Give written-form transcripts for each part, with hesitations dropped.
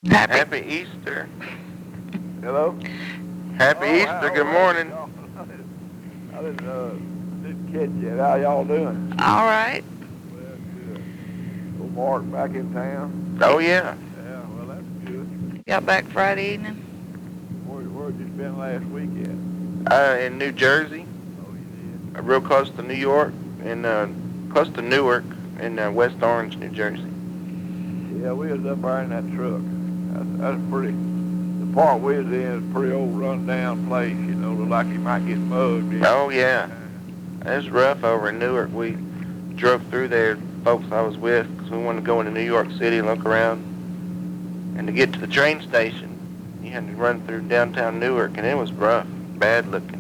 Happy Easter. Hello? Happy Oh, Easter. Good howdy, morning. y'all. Didn't catch you. How y'all doing? All right. Well, good. Old Mark back in town? Oh, yeah. Yeah, well, that's good. Got back Friday evening. Where'd you spend last weekend? In New Jersey, Oh, you real close to New York, and close to Newark in West Orange, New Jersey. did? Yeah, we was up there in that truck. That's pretty, the part we was in is a pretty old run-down place, you know, look like you might get mugged. Oh, yeah. It's rough over in Newark. We drove through there, folks I was with, because we wanted to go into New York City and look around. And to get to the train station, you had to run through downtown Newark, and it was rough, bad looking.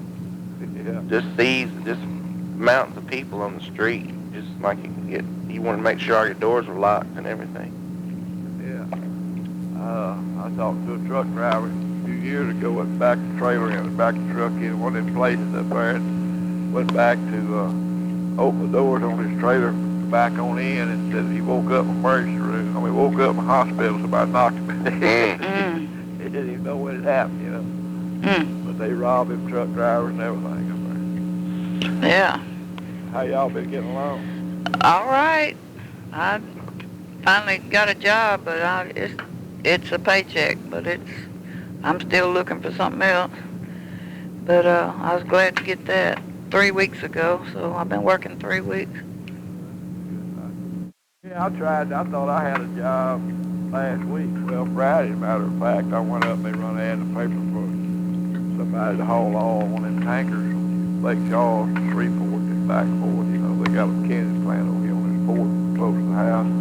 Yeah. Just seas, just mountains of people on the street. Just like you want to make sure all your doors were locked and everything. Yeah. I talked to a truck driver a few years ago, went back to the trailer and back the truck in one of them places up there and went back to open the doors on his trailer back on in and said he woke up in the emergency room. I mean, woke up in the hospital, somebody knocked him in the head. He didn't even know when it happened, you know. But they robbed him, truck drivers and everything up there. Yeah. How y'all been getting along? All right. I finally got a job, but it's a paycheck, but I'm still looking for something else. But I was glad to get that 3 weeks ago, so I've been working 3 weeks. Yeah, I tried. I thought I had a job last week. Well, Friday, as a matter of fact, I went up and they run an ad in the paper for somebody to haul all one of them tankers from Lake Charles to Shreveport and back and forth. You know, they got a Kansas plant over here on this port close to the house.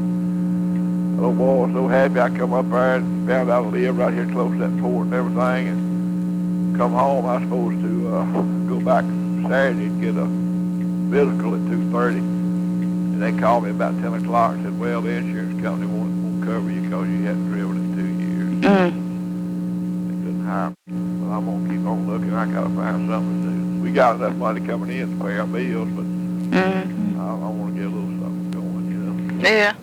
Oh boy, I was so happy I come up there and found out I live right here close to that port and everything. And come home, I was supposed to go back Saturday and get a physical at 2:30. And they called me about 10 o'clock and said, well, the insurance company won't cover you because you hadn't driven in 2 years. They couldn't hire me. Well, I'm going to keep on looking. I got to find something to do. We got enough money coming in to pay our bills, but I want to get a little something going, you know. Yeah.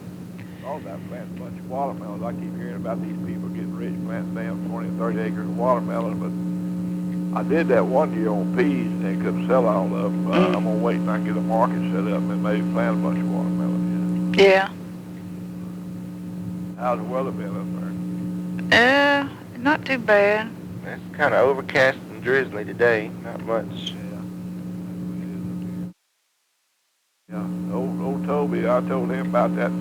All that planting a bunch of watermelons. I keep hearing about these people getting rich planting damn 20 and 30 acres of watermelon, but I did that one year on peas and they couldn't sell all of them. I'm going to wait until I get a market set up and maybe plant a bunch of watermelon. Yeah. How's the weather been up there? Not too bad. It's kind of overcast and drizzly today. Not much. Yeah. Old Toby, I told him about that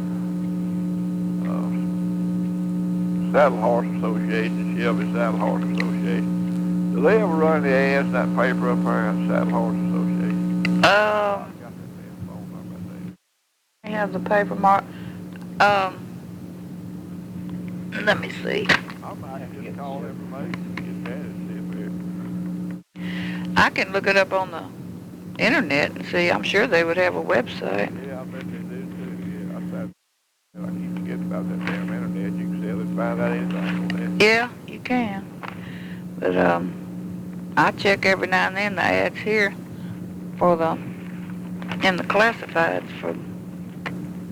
Saddle Horse Association, Shelby Saddle Horse Association. Do they ever run the ads in that paper up there at Saddle Horse Association? I have the paper mark. Let me see. I might just call information and get that and see if I can look it up on the internet and see. I'm sure they would have a website. Yeah, I bet they do too. Yeah, I keep forgetting about that damn internet. You can sell and find out anything on that. Yeah, you can. But I check every now and then the ads here for in the classifieds for.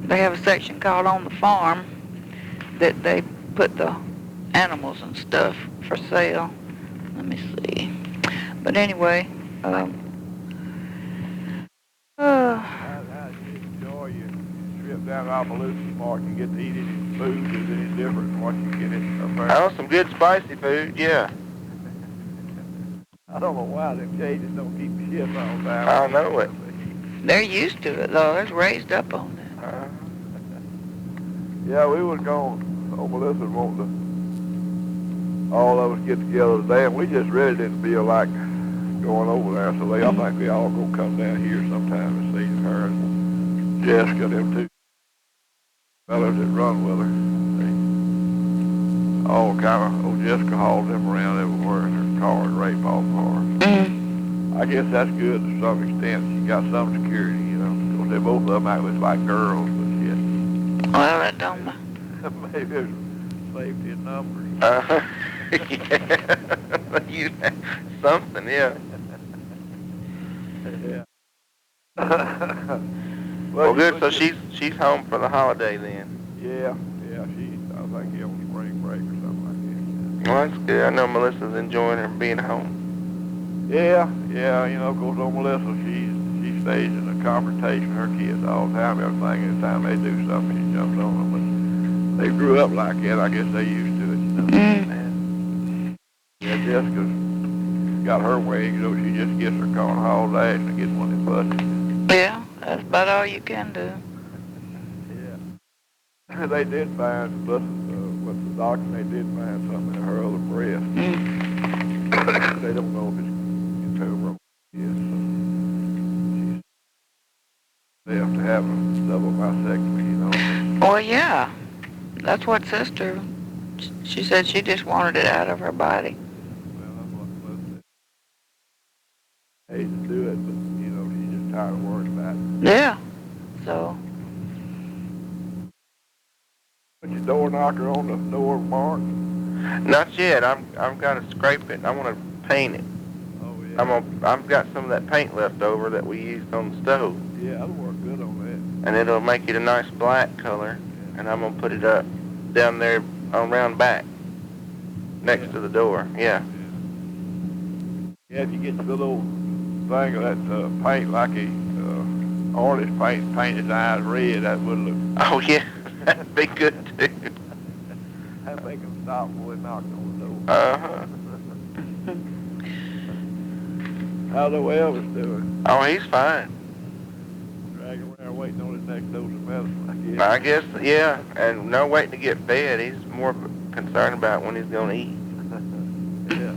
They have a section called On the Farm that they put the animals and stuff for sale. Let me see. But anyway, How do you enjoy your trip down to Opelousas, Mark? You get to eat any food? Is it any different from what you get in up there? Oh, some good spicy food, yeah. I don't know why them Cajuns don't keep the shit on down. I know it. they're used to it though. They're raised up on it. Yeah, we was going. Melissa wanted to all of us get together today, and we just really didn't feel like going over there. So I think we all gonna come down here sometime and see her and Jessica, them two fellas that run with her. They all kind of, Jessica hauled them around everywhere in her car and rape all cars. I guess that's good to some extent. She got some security, you know. Of course, they both of them act like girls, but shit. Well, that don't matter. Maybe there's safety in numbers. Yeah. Something, yeah. Yeah. Well, good. So she's home for the holiday then. Yeah. I think he'll spring break or something Well, that's good. I know Melissa's enjoying her being home. like that. Yeah, you know, of course, old Melissa, she stays in a confrontation with her kids all the time. Everything, anytime they do something, she jumps on them. But they grew up like that. I guess they used to it, you know. Yeah, Jessica's got her way, you know, she just gets her car and hauls ass and gets one in buses. Yeah, that's about all you can do. Yeah. They did find, with the doctor, they did find something in her other breast. They don't know if it's tumor. Yes, they have to have a double mastectomy, you know. Well, yeah, that's what sister, she said she just wanted it out of her body. Well, that's what I hate to do it, but, you know, she's just tired of worrying about it. Yeah, so. Put your door knocker on the door, Mark. Not yet. I'm gonna scrape it. I want to paint it. Oh, yeah. I've got some of that paint left over that we used on the stove, Yeah, that'll work good on and it'll make it a nice black color. And I'm gonna put it up down there around back, next to the door. Yeah. Yeah, if you get the little thing of that paint like a artist paint his eyes red, that would look. Oh yeah, that'd be good too. That'd make him stop before he knocked on the door. Uh-huh. How's old Elvis doing? Oh, he's fine. Dragging around waiting on his next dose of medicine, I guess, yeah, and no waiting to get fed. He's more concerned about when he's gonna eat. Yeah.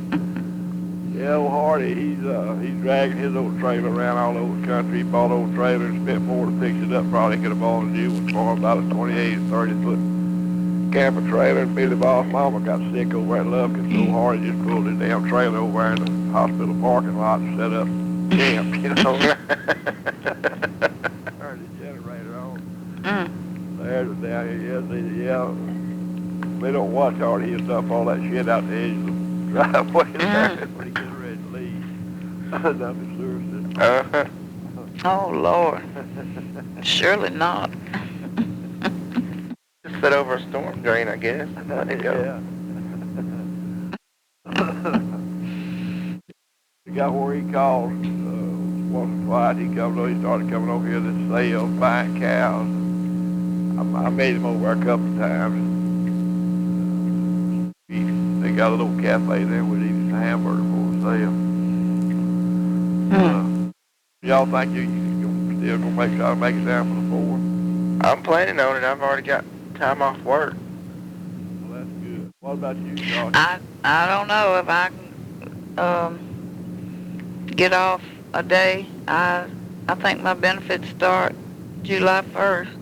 Yeah, old Hardy, he's dragging his old trailer around all over the country. He bought old trailer and spent more to fix it up. Probably could have bought a new one for him, about a 28 or 30-foot camper trailer. And Billy Ball's mama got sick over at Lufkin, so Hardy just pulled his damn trailer over there in the hospital parking lot and set up camp, you know. Turned the generator on. There's it down here, yeah. They don't watch Hardy. He'll dump all that shit out the edge of the driveway there when he gets ready to leave. Dump his sewer system. Uh-huh. Oh, Lord. Surely not. Just set over a storm drain, I guess. Let it go. Yeah. The guy where he calls once or twice, he started coming over here to sell, buying cows. I made him over a couple of times. They got a little cafe there with eating a hamburger for sale. Y'all think you still gonna make sure I make it down for the 4th? I'm planning on it. I've already got time off work. Well, that's good. What about you, Josh? I don't know if I can get off a day. I think my benefits start July 1st,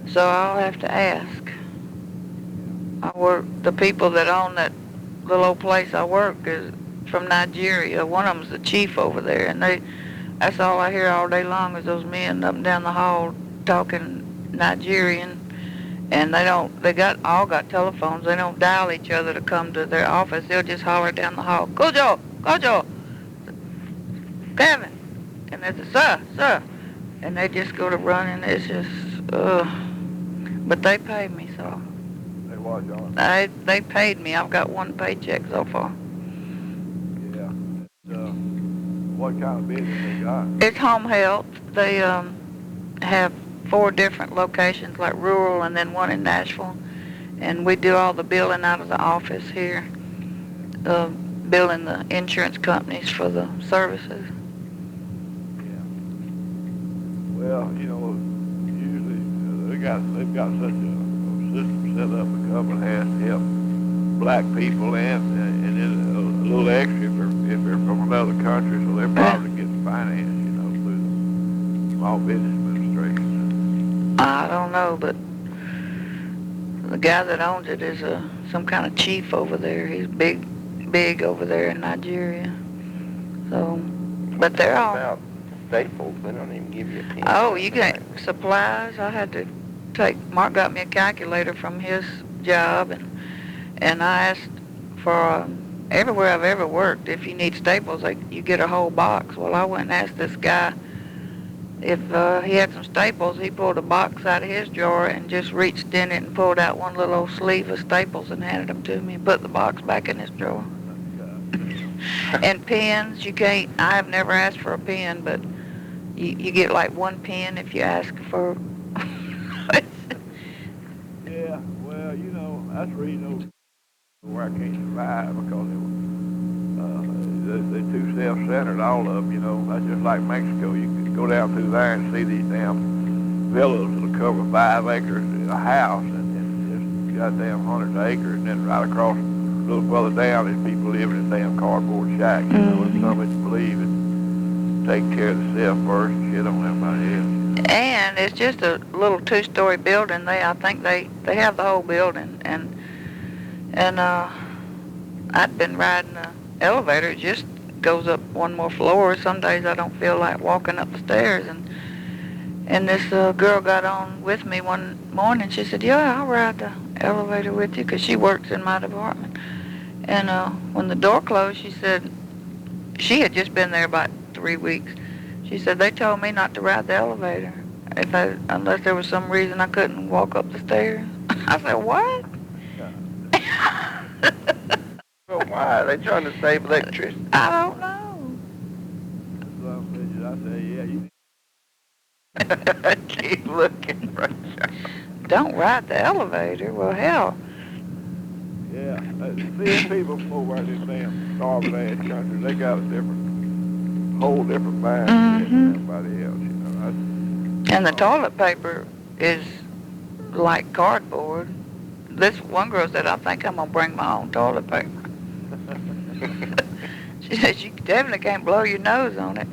so I'll have to ask. The people that own that little old place I work is from Nigeria. One of them's the chief over there, and that's all I hear all day long is those men up and down the hall talking Nigerian, and they all got telephones. They don't dial each other to come to their office. They'll just holler down the hall, Kojo, Kevin, and they say, sir, and they just go to running. It's just, but they pay me, so. They watch on. They paid me. I've got one paycheck so far. Yeah. What kind of business they got? It's home health. They have 4 different locations, like rural and then one in Nashville. And we do all the billing out of the office here, billing the insurance companies for the services. Yeah. Well, you know, usually they've got such a system set up. The government has to help black people and then a little extra if they're from another country, so they're probably getting finance, you know, through the Small Business Administration. I don't know, but the guy that owns it is some kind of chief over there. He's big over there in Nigeria. So, but they're all. About staples, they don't even give you a pen. Oh, you get supplies. I had to Mark got me a calculator from his job, and I asked for everywhere I've ever worked, if you need staples, you get a whole box. Well, I went and asked this guy if he had some staples, he pulled a box out of his drawer and just reached in it and pulled out one little old sleeve of staples and handed them to me and put the box back in his drawer. And pens, you can't, I have never asked for a pen, but you get like one pen if you ask for. Yeah, well, you know, that's the reason where I can't survive, because they're too self-centered, all of them, you know. That's just like Mexico. You can go down through there and see these damn villas that'll cover 5 acres, a house, and just goddamn hundreds of acres, and then right across, a little further down, there's people living in damn cardboard shacks, you know, and some of us believe in taking care of themselves first and shit on everybody else. And it's just a little 2-story building. I think they have the whole building, and I'd been riding the elevator. It just goes up one more floor. Some days I don't feel like walking up the stairs, and this girl got on with me one morning. She said, "Yeah, I'll ride the elevator with you," because she works in my department. And when the door closed, she said she had just been there about 3 weeks. She said, "They told me not to ride the elevator unless there was some reason I couldn't walk up the stairs." I said, "What?" Well, why? Are they trying to save electricity? I don't know. I say, yeah, you Keep looking for a job. Don't ride the elevator. Well, hell. yeah. Seeing people from over in this damn starving ass country, they got a whole different mindset than everybody else, you know. And the toilet paper is like cardboard. This one girl said, "I think I'm gonna bring my own toilet paper." She said, "You definitely can't blow your nose on it,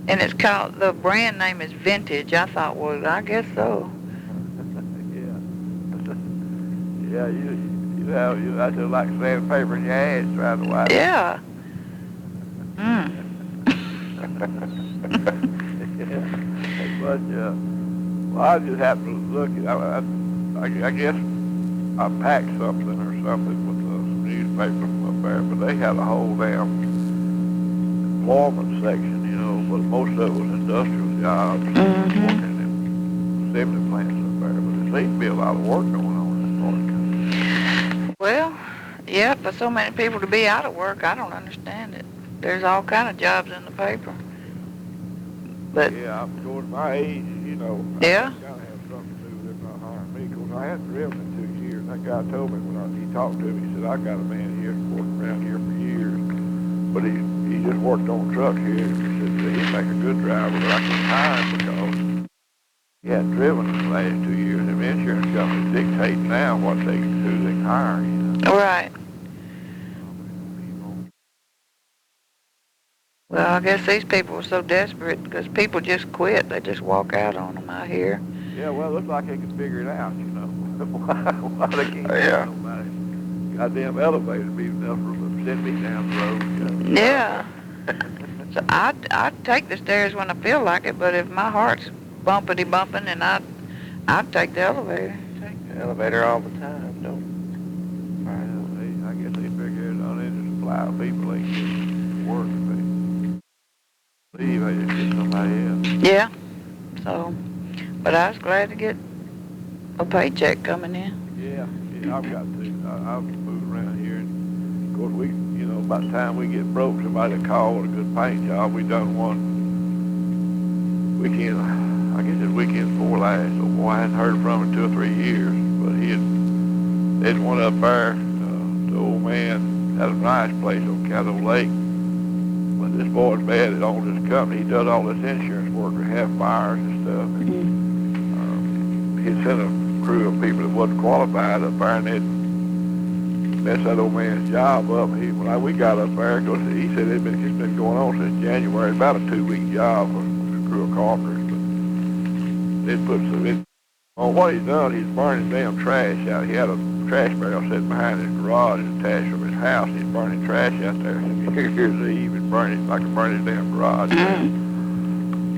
and it's called, the brand name is Vintage." I thought, well, I guess so. Yeah, I just like sandpaper in your ass trying to wipe it. Yeah. But, well, I just happened to look at, I guess I packed something or something with some newspaper from up there, but they had a whole damn employment section, you know, but most of it was industrial jobs, working in assembly plants up there, but there seems to be a lot of work going on in this part of the country. Well, yeah, for so many people to be out of work, I don't understand it. There's all kind of jobs in the paper. But yeah, I'm towards my age, you know. Yeah. I gotta have something to do with them not hiring me, because I hadn't driven in 2 years. That guy told me he talked to me, he said, "I got a man here that's worked around here for years, but he just worked on trucks here." He said he'd make a good driver, but I couldn't hire him because he hadn't driven in the last 2 years. And the insurance companies dictate now what they can do, they can hire, you know. right. Well, I guess these people were so desperate because people just quit. They just walk out on them out here. Yeah, well, it looks like they can figure it out, you know. why they can't Yeah. get nobody. Goddamn elevator be enough for them to send me down the road, you know. Yeah. So I'd take the stairs when I feel like it, but if my heart's bumping and I'd take the elevator. Take the elevator all the time, don't I guess they figure it out. They just supply of people they can work. They leave, they just get somebody else. Yeah. So, but I was glad to get a paycheck coming in. Yeah, I've got to. I've moved around here, and of course we, you know, by the time we get broke, somebody call with a good paint job. We done one weekend. I guess it's weekend before last. So boy, I hadn't heard from him in 2 or 3 years, but they'd one up there. The old man had a nice place on Caddo Lake. But this boy's bad. It owns this company. He does all this insurance work. We have fires and stuff. And, he sent a crew of people that wasn't qualified up there, and they'd mess that old man's job up. When we got up there, cause he said it's been going on since January. About a 2-week job for a crew of carpenters. But they'd put on what he's done. He's burning damn trash out. He had a trash barrel sitting behind his garage attached from his house. He's burning trash out there. New Year's Eve and burning like burning his damn garage.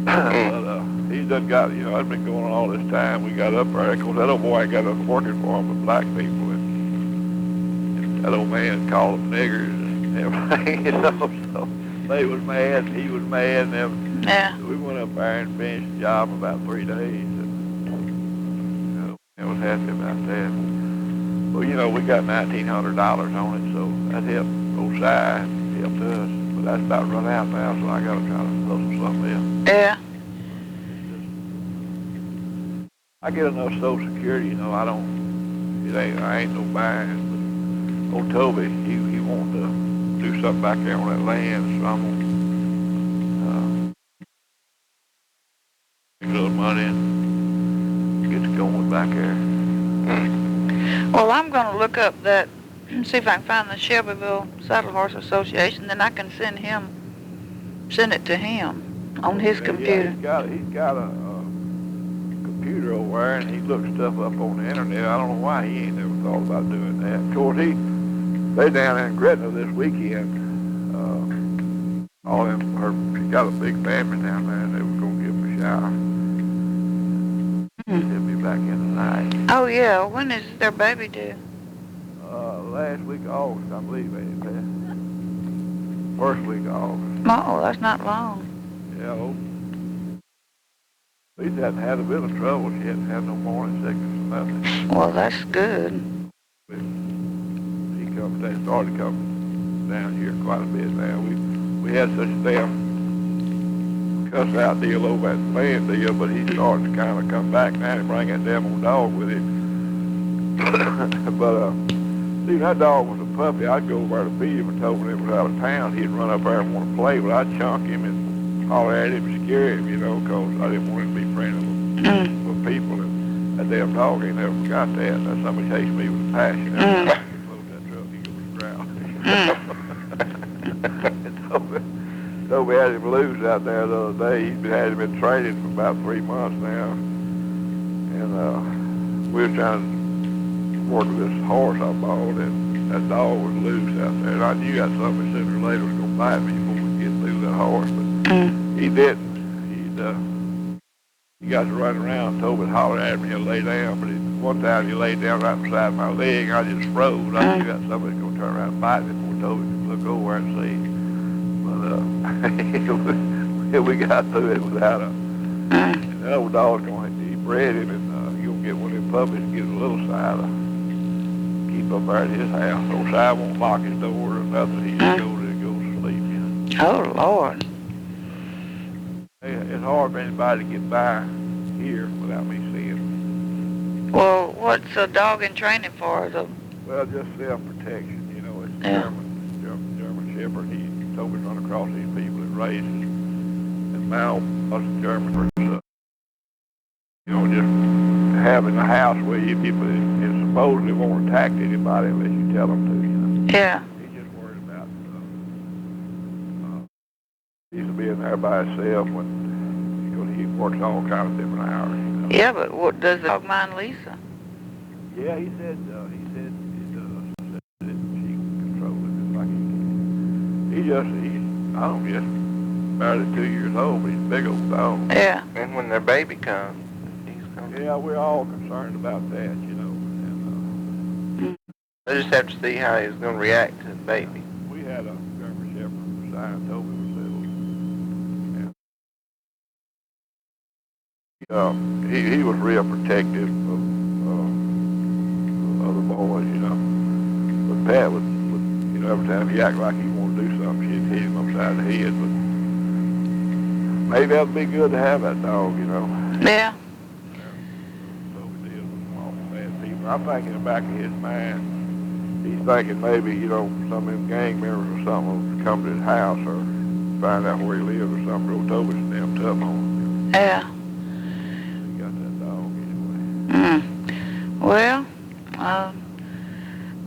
But he's done got, you know, it's been going on all this time. We got up there. Of course, that old boy ain't got nothing working for him but black people. And that old man called them niggers and everything, you know. So they was mad, he was mad, and then Yeah. we went up there and finished the job in about 3 days, and I was happy about that. Well, we got $1,900 on it, so that helped both sides, helped us. But that's about run out now, so I got to try to hustle something else. Yeah. I get enough Social Security, I ain't no bind. But old Toby, he wanted to do something back there on that land, so I'm gonna a little money and get to going back there. Well, I'm going to look up that, see if I can find the Shelbyville Saddle Horse Association, then I can send it to him on his computer. Yeah, he's got a computer over there, and he looks stuff up on the internet. I don't know why he ain't never thought about doing that. Of course, they down there in Gretna this weekend. All them, she's got a big family down there, and they were going to give him a shower. He'll be back in tonight. Oh, yeah. When is their baby due? Last week of August, I believe, ain't it? First week of August. Oh, that's not long. Yeah. She hadn't had a bit of trouble. She hadn't had no morning sickness or nothing. Well, that's good. He started coming down here quite a bit now. We had such a damn cuss out deal over at the land deal, but he's starting to kind of come back now and bring that damn old dog with him. But see, that dog was a puppy. I'd go over there to feed him and told him it was out of town. He'd run up there and want to play, but I'd chunk him and holler at him and scare him, because I didn't want him to be friendly with people. And that damn dog ain't never forgot that. That's somebody chased me with a passion. Every time he closed that truck, he goes growl. Toby had him loose out there the other day. He'd had him in training for about 3 months now. And we were trying to work with this horse I bought, and that dog was loose out there. And I knew that something sooner or later was going to bite me before we get through that horse, but he didn't. He got to run around. Toby hollered at me and lay down, but one time he laid down right beside my leg. I just froze. I knew that somebody was going to turn around and bite me before Toby could look over and see. But we got through it without that old dog's going to bred him, and you'll get one of them puppies and get a little side keep up there at his house. Old side won't lock his door or nothing. He just goes to sleep. Oh, Lord. It's hard for anybody to get by here without me seeing him. Well, what's a dog in training for? Well, just self-protection. It's German Shepherd. Toby's run across these people at races, and now us Germans are, just having a house where you people supposedly won't attack anybody unless you tell them to. Yeah. He's just worried about he's being there by himself when he works all kinds of different hours. Yeah, but what does the dog mind Lisa? Yeah, he said he does. She can control it just like he can. He's barely 2 years old, but he's a big old dog. Yeah. And when their baby comes, he's coming. Yeah, we're all concerned about that, And They just have to see how he's going to react to the baby. we had a German Shepherd beside Toby was little. He was real protective of other boys, But Pat would, every time he acted like he wanted to do something, she'd hit him upside the head. But maybe that'd be good to have that dog, Yeah. So we did with all the bad people. I'm thinking in the back of his mind, he's thinking maybe, some of them gang members or something will come to his house or find out where he lives or something. Go Toby's damn tough on him. Yeah. He got that dog anyway. Well,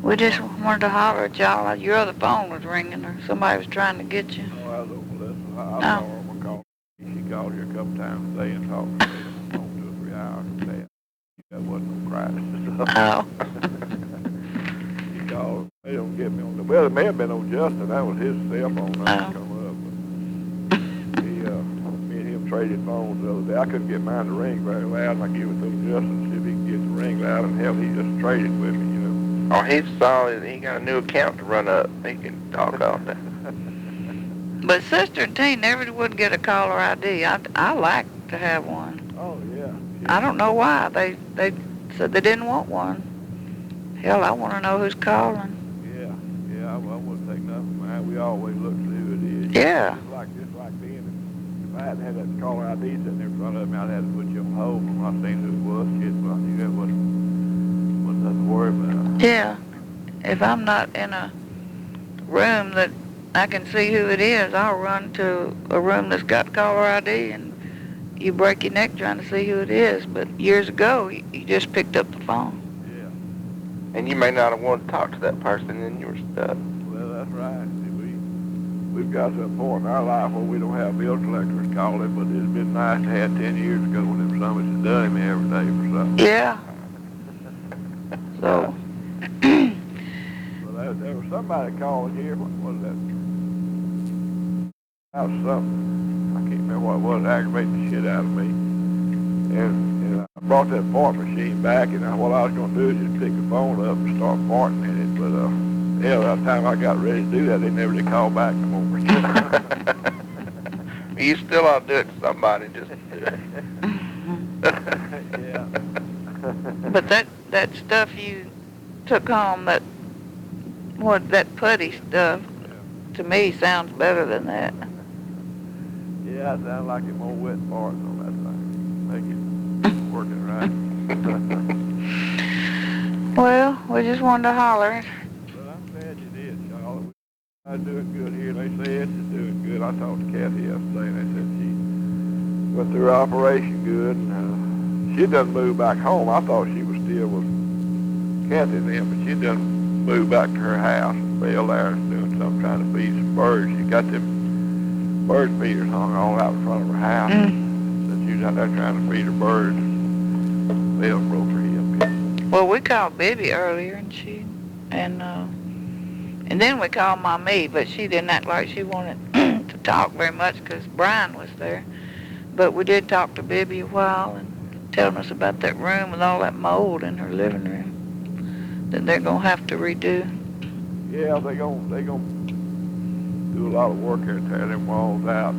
we just wanted to holler at y'all. Your other phone was ringing or somebody was trying to get you. No, I was over Melissa. I saw her on my call. She called here a couple times a day and talked to me on the phone 2 or 3 hours a day. That wasn't no crisis. Oh. She called. They don't get me on the... Well, it may have been on Justin. That was his cell phone number come up. But me and him traded phones the other day. I couldn't get mine to ring very loud, and I gave it to Justin to see if he could get it to ring loud, and hell, he just traded with me, Oh, he's solid. He got a new account to run up. He can talk all day. But Sister and T never would get a caller ID. I like to have one. Oh, yeah. I don't know why. They said they didn't want one. Hell, I want to know who's calling. Yeah, I wouldn't take nothing from that. We always look to who it is. Yeah. Just like then, if I hadn't had that caller ID sitting there in front of me, I'd have to put you on hold when I seen who it was. Shit, but I knew that wasn't nothing to worry about. Yeah. If I'm not in a room that I can see who it is, I'll run to a room that's got caller ID, and you break your neck trying to see who it is. But years ago, you just picked up the phone. Yeah. And you may not have wanted to talk to that person, and you were stuck. Well, that's right. See, we've got to a point in our life where we don't have bill collectors calling, but it'd been nice to have 10 years ago when them summits had done me every day for something. Yeah. So. Well, there was somebody calling here. What was that? About something. I can't remember what it was. It aggravated the shit out of me. And I brought that fart machine back, and what I was going to do is just pick the phone up and start farting in it. But yeah, by the time I got ready to do that, they never did call back no more. You still ought to do it to somebody. Just do it. Yeah. But that stuff you took home, that putty stuff, to me sounds better than that. Yeah, it sounds like it more wet farts on that thing. Make it working right. Well, we just wanted to holler. Well, I'm glad you did, Charlotte. I'm doing good here. They say it's doing good. I talked to Kathy yesterday, and they said she went through her operation good, and she done moved back home. I thought she was still with Kathy and them, but she done moved back to her house in Bel Air and doing something, trying to feed some birds. She got them bird feeders hung all out in front of her house. So she was out there trying to feed her birds. Bell broke her hip. Well, we called Bibi earlier, and then we called Mommy, but she didn't act like she wanted to talk very much because Brian was there. But we did talk to Bibi a while and telling us about that room with all that mold in her living room that they're gonna have to redo. Yeah, they gonna do a lot of work here, tear them walls out.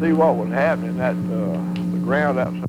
See what was happening at the ground outside.